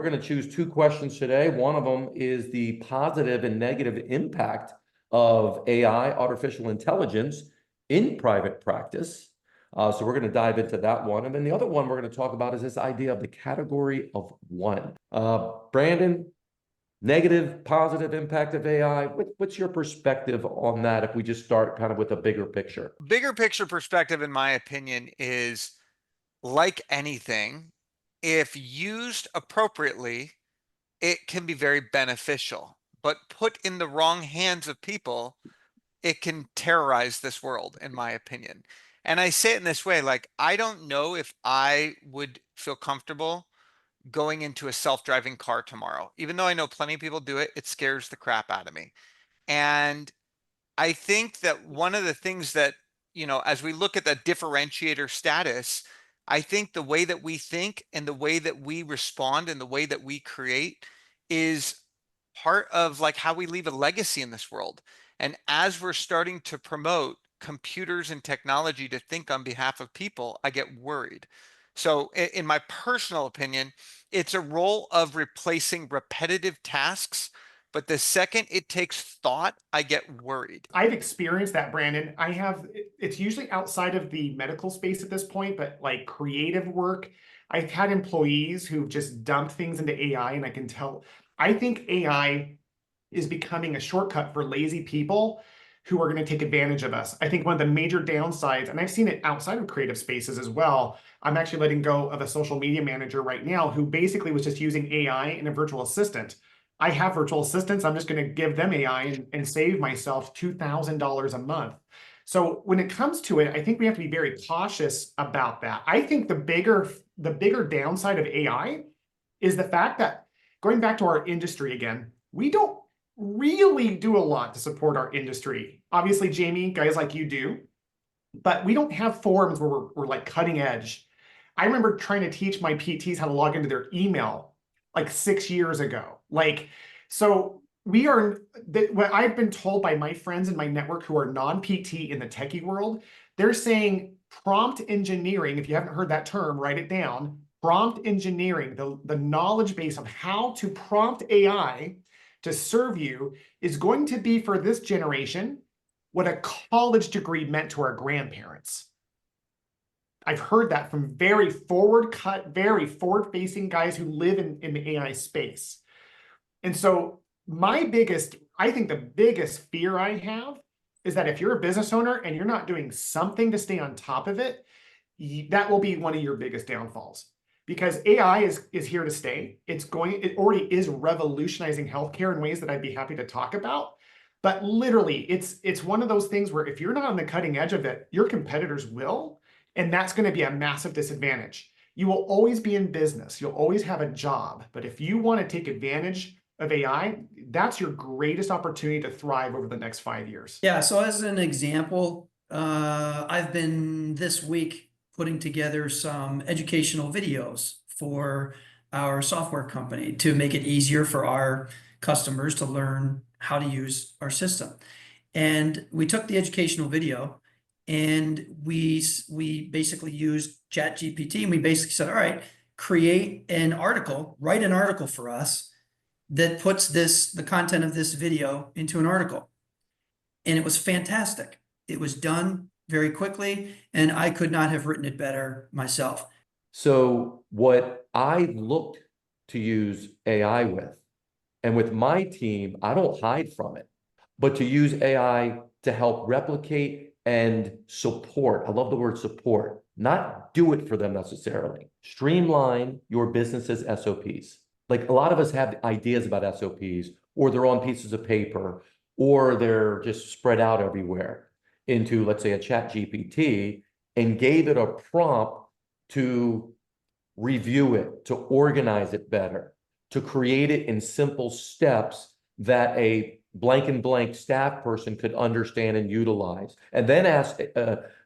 we're going to choose two questions today. One of them is the positive and negative impact of AI, artificial intelligence, in private practice. So we're going to dive into that one. And then the other one we're going to talk about is this idea of the category of one. Brandon, negative, positive impact of AI. What's your perspective on that if we just start kind of with a bigger picture? Bigger picture perspective, in my opinion, is like anything, if used appropriately, it can be very beneficial. But put in the wrong hands of people, it can terrorize this world, in my opinion. And I say it in this way, like, I don't know if I would feel comfortable going into a self-driving car tomorrow. Even though I know plenty of people do it, it scares the crap out of me. And I think that one of the things that, as we look at the differentiator status, I think the way that we think and the way that we respond and the way that we create is part of like how we leave a legacy in this world. And as we're starting to promote computers and technology to think on behalf of people, I get worried. So in my personal opinion, it's a role of replacing repetitive tasks. But the second it takes thought, I get worried. I've experienced that, Brandon. It's usually outside of the medical space at this point, but like creative work. I've had employees who've just dumped things into AI, and I can tell, I think AI is becoming a shortcut for lazy people who are going to take advantage of us. I think one of the major downsides, and I've seen it outside of creative spaces as well, I'm actually letting go of a social media manager right now who basically was just using AI and a virtual assistant. I have virtual assistants. I'm just going to give them AI and save myself $2,000 a month. So when it comes to it, I think we have to be very cautious about that. I think the bigger downside of AI is the fact that, going back to our industry again, we don't really do a lot to support our industry. Obviously, Jamey, guys like you do, but we don't have forums where we're like cutting edge. I remember trying to teach my PTs how to log into their email like 6 years ago. So what I've been told by my friends in my network who are non-PT in the techie world, they're saying prompt engineering. If you haven't heard that term, write it down. Prompt engineering, the knowledge base of how to prompt AI to serve you, is going to be, for this generation, what a college degree meant to our grandparents. I've heard that from very forward-facing guys who live in the AI space. And so I think the biggest fear I have is that if you're a business owner and you're not doing something to stay on top of it, that will be one of your biggest downfalls. Because AI is here to stay. It already is revolutionizing healthcare in ways that I'd be happy to talk about. But literally, it's one of those things where if you're not on the cutting edge of it, your competitors will, and that's going to be a massive disadvantage. You will always be in business. You'll always have a job. But if you want to take advantage of AI, that's your greatest opportunity to thrive over the next 5 years. Yeah, so as an example, I've been this week putting together some educational videos for our software company to make it easier for our customers to learn how to use our system. And we took the educational video and we basically used ChatGPT, and we basically said, all right, write an article for us that puts the content of this video into an article. And it was fantastic. It was done very quickly, and I could not have written it better myself. So what I looked to use AI with, and with my team, I don't hide from it, but to use AI to help replicate and support. I love the word support, not do it for them necessarily. Streamline your business's SOPs. Like, a lot of us have ideas about SOPs, or they're on pieces of paper, or they're just spread out everywhere into, let's say, a ChatGPT, and gave it a prompt to review it, to organize it better, to create it in simple steps that a blank and blank staff person could understand and utilize. And then ask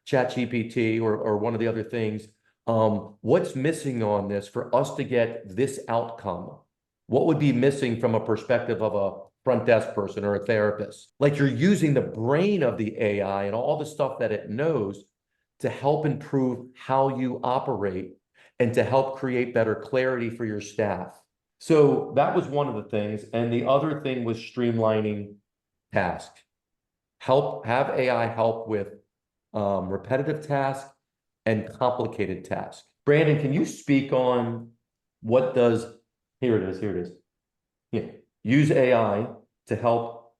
ChatGPT or one of the other things, what's missing on this for us to get this outcome? What would be missing from a perspective of a front desk person or a therapist? Like, you're using the brain of the AI and all the stuff that it knows to help improve how you operate and to help create better clarity for your staff. So that was one of the things. And the other thing was streamlining tasks. Have AI help with repetitive tasks and complicated tasks. Brandon, can you speak on what does, here it is. Yeah. Use AI to help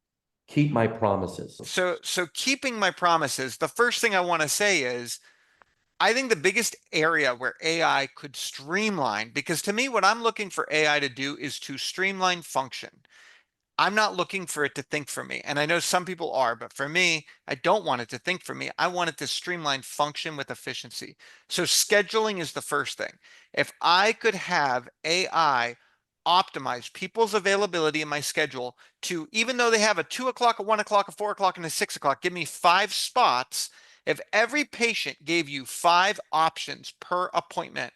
keep my promises. So keeping my promises, the first thing I want to say is, I think the biggest area where AI could streamline, because to me, what I'm looking for AI to do is to streamline function. I'm not looking for it to think for me. And I know some people are, but for me, I don't want it to think for me. I want it to streamline function with efficiency. So scheduling is the first thing. If I could have AI optimize people's availability in my schedule to, even though they have a 2 o'clock, a 1 o'clock, a 4 o'clock, and a 6 o'clock, give me 5 spots. If every patient gave you 5 options per appointment,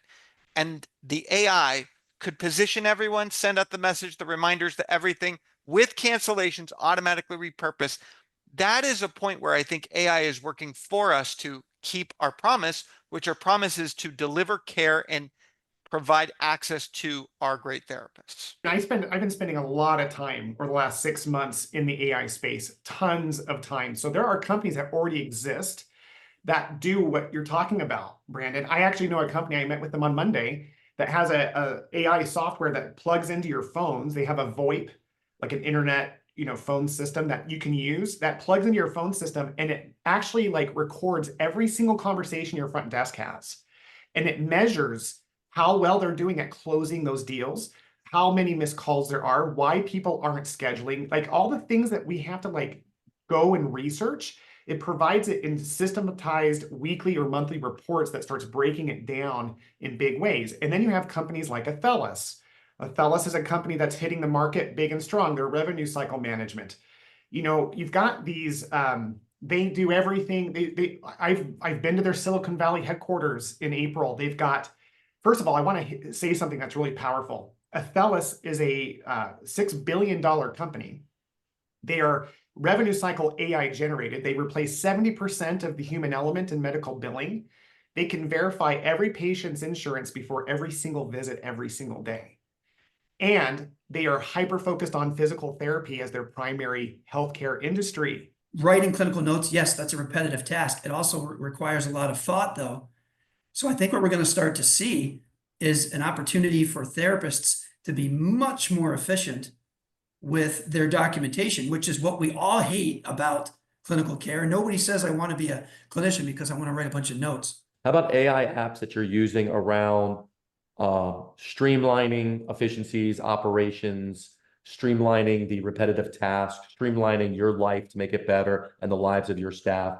and the AI could position everyone, send out the message, the reminders, the everything, with cancellations automatically repurposed, that is a point where I think AI is working for us to keep our promise, which our promise is to deliver care and provide access to our great therapists. I've been spending a lot of time over the last 6 months in the AI space, tons of time. So there are companies that already exist that do what you're talking about, Brandon. I actually know a company, I met with them on Monday, that has a AI software that plugs into your phones. They have a VoIP, like an internet, phone system that you can use that plugs into your phone system, and it actually like records every single conversation your front desk has. And it measures how well they're doing at closing those deals, how many missed calls there are, why people aren't scheduling, like all the things that we have to like go and research. It provides it in systematized weekly or monthly reports that starts breaking it down in big ways. And then you have companies like 𝐒𝐜𝐴𝐿𝑢s. 𝐒𝐿𝐴𝐿Us is a company that's hitting the market big and strong. Their revenue cycle management. You've got these, they do everything. I've been to their Silicon Valley headquarters in April. They've got, first of all, I want to say something that's really powerful. 𝐒𝐿𝐴𝐿Us is a $6 billion company. They are revenue cycle AI generated. They replace 70% of the human element in medical billing. They can verify every patient's insurance before every single visit every single day. And they are hyper-focused on physical therapy as their primary healthcare industry. Writing clinical notes, yes, that's a repetitive task. It also requires a lot of thought, though. So I think what we're going to start to see is an opportunity for therapists to be much more efficient with their documentation, which is what we all hate about clinical care. Nobody says, I want to be a clinician because I want to write a bunch of notes. How about AI apps that you're using around streamlining efficiencies, operations, streamlining the repetitive tasks, streamlining your life to make it better and the lives of your staff?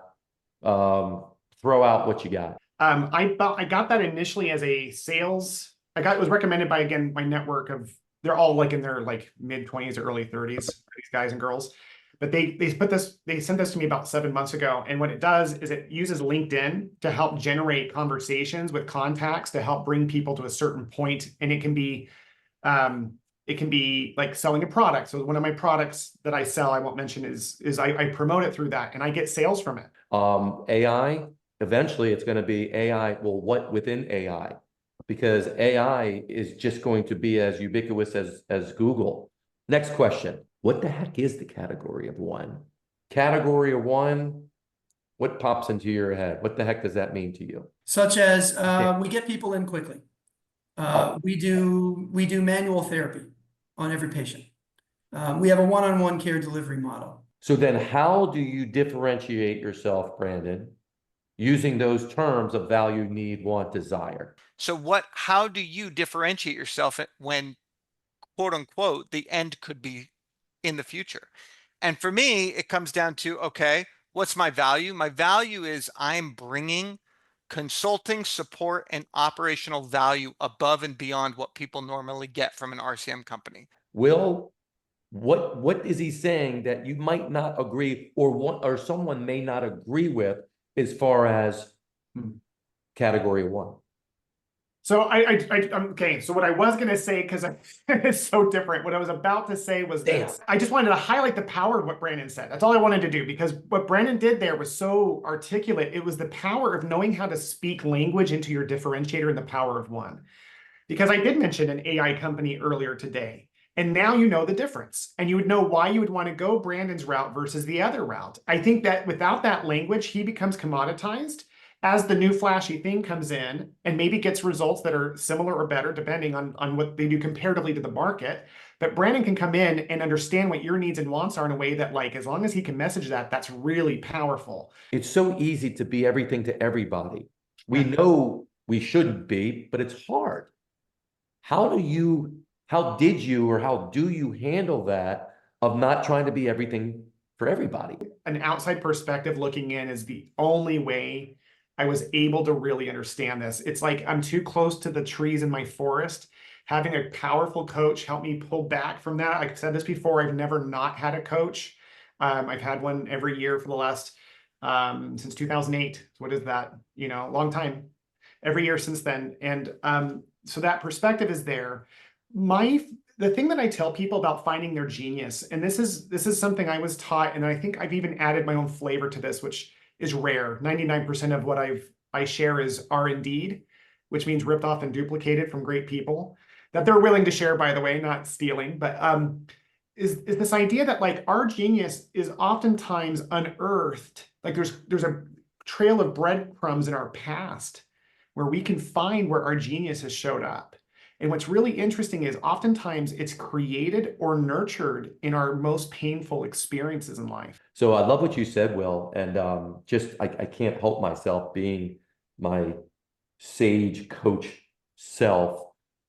Throw out what you got. I got that initially as a sales. It was recommended by, again, my network of, they're all like in their like mid-20s or early 30s, these guys and girls. But they sent this to me about 7 months ago. And what it does is it uses LinkedIn to help generate conversations with contacts to help bring people to a certain point. And it can be like selling a product. So one of my products that I sell, I won't mention, is I promote it through that and I get sales from it. AI, eventually it's going to be AI. Well, what within AI? Because AI is just going to be as ubiquitous as Google. Next question. What the heck is the category of one? Category of one, what pops into your head? What the heck does that mean to you? Such as we get people in quickly. We do manual therapy on every patient. We have a one-on-one care delivery model. So then how do you differentiate yourself, Brandon, using those terms of value, need, want, desire? So how do you differentiate yourself when, quote unquote, the end could be in the future? And for me, it comes down to, okay, what's my value? My value is I'm bringing consulting, support, and operational value above and beyond what people normally get from an RCM company. Will, what is he saying that you might not agree or someone may not agree with as far as category one? So okay. So what I was going to say, because it's so different, what I was about to say was this. I just wanted to highlight the power of what Brandon said. That's all I wanted to do, because what Brandon did there was so articulate. It was the power of knowing how to speak language into your differentiator and the power of one. Because I did mention an AI company earlier today. And now you know the difference, and you would know why you would want to go Brandon's route versus the other route. I think that without that language, he becomes commoditized as the new flashy thing comes in and maybe gets results that are similar or better, depending on what they do comparatively to the market. But Brandon can come in and understand what your needs and wants are in a way that, like, as long as he can message that, that's really powerful. It's so easy to be everything to everybody. We know we shouldn't be, but it's hard. How did you or how do you handle that of not trying to be everything for everybody? An outside perspective looking in is the only way I was able to really understand this. It's like I'm too close to the trees in my forest. Having a powerful coach help me pull back from that. I've said this before, I've never not had a coach. I've had one every year for the last, since 2008. What is that? You know, long time. Every year since then. And so that perspective is there. The thing that I tell people about finding their genius, and this is something I was taught, and I think I've even added my own flavor to this, which is rare. 99% of what I share is indeed, which means ripped off and duplicated from great people that they're willing to share, by the way, not stealing. But is this idea that, like, our genius is oftentimes unearthed. Like there's a trail of breadcrumbs in our past where we can find where our genius has showed up. And what's really interesting is oftentimes it's created or nurtured in our most painful experiences in life. So I love what you said, Will, and I can't help myself being my sage coach self.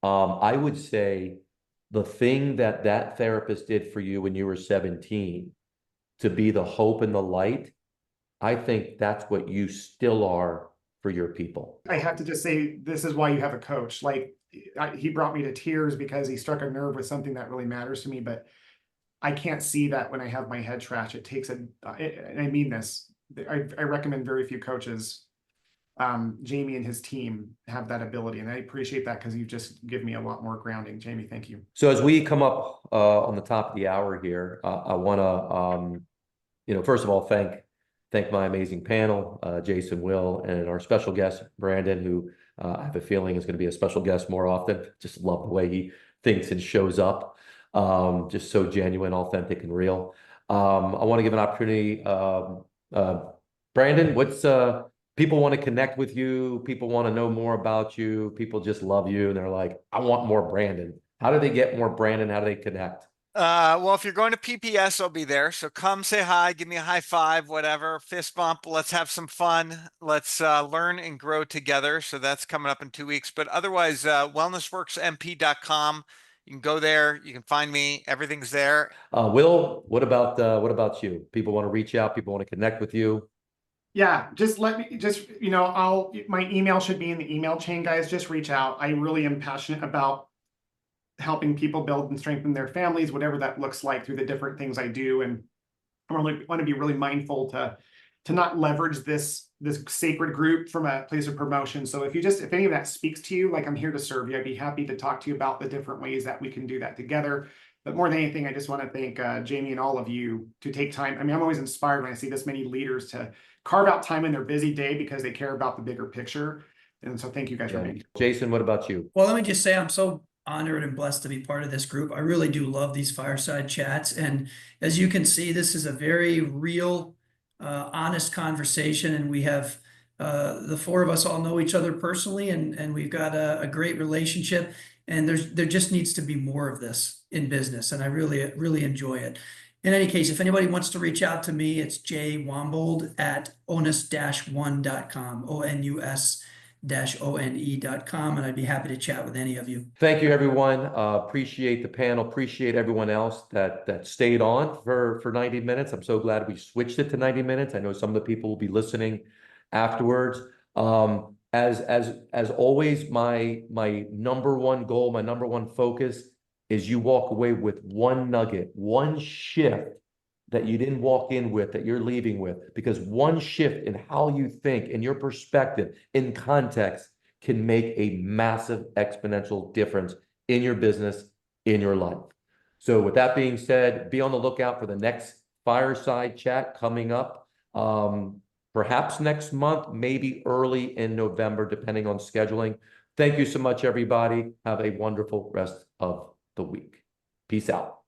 I would say the thing that therapist did for you when you were 17 to be the hope and the light, I think that's what you still are for your people. I have to just say, this is why you have a coach. Like, he brought me to tears because he struck a nerve with something that really matters to me, but I can't see that when I have my head trashed. It takes and I mean this, I recommend very few coaches. Jamey and his team have that ability, and I appreciate that because you've just given me a lot more grounding. Jamey, thank you. So as we come up on the top of the hour here, I want to, first of all, thank my amazing panel, Jason, Will, and our special guest, Brandon, who I have a feeling is going to be a special guest more often. Just love the way he thinks and shows up. Just so genuine, authentic, and real. I want to give an opportunity. Brandon, people want to connect with you. People want to know more about you. People just love you. And they're like, I want more Brandon. How do they get more Brandon? How do they connect? Well, if you're going to PPS, I'll be there. So come say hi, give me a high five, whatever, fist bump. Let's have some fun. Let's learn and grow together. So that's coming up in 2 weeks. But otherwise, wellnessworksmp.com. You can go there. You can find me. Everything's there. Will, what about you? People want to reach out. People want to connect with you. Yeah, just my email should be in the email chain, guys. Just reach out. I really am passionate about helping people build and strengthen their families, whatever that looks like, through the different things I do. And I really want to be really mindful to not leverage this sacred group from a place of promotion. So if any of that speaks to you, like, I'm here to serve you. I'd be happy to talk to you about the different ways that we can do that together. But more than anything, I just want to thank Jamey and all of you to take time. I mean, I'm always inspired when I see this many leaders to carve out time in their busy day because they care about the bigger picture. And so thank you guys for being. Jason, what about you? Well, let me just say I'm so honored and blessed to be part of this group. I really do love these fireside chats. And as you can see, this is a very real, honest conversation. And we have the four of us all know each other personally, and we've got a great relationship. And there just needs to be more of this in business. And I really, really enjoy it. In any case, if anybody wants to reach out to me, it's jwombold at onus-one.com, onus-one.com, and I'd be happy to chat with any of you. Thank you, everyone. Appreciate the panel. Appreciate everyone else that stayed on for 90 minutes. I'm so glad we switched it to 90 minutes. I know some of the people will be listening afterwards. As always, my number one goal, my number one focus is you walk away with one nugget, one shift that you didn't walk in with, that you're leaving with, because one shift in how you think, in your perspective, in context, can make a massive exponential difference in your business, in your life. So with that being said, be on the lookout for the next fireside chat coming up, perhaps next month, maybe early in November, depending on scheduling. Thank you so much, everybody. Have a wonderful rest of the week. Peace out.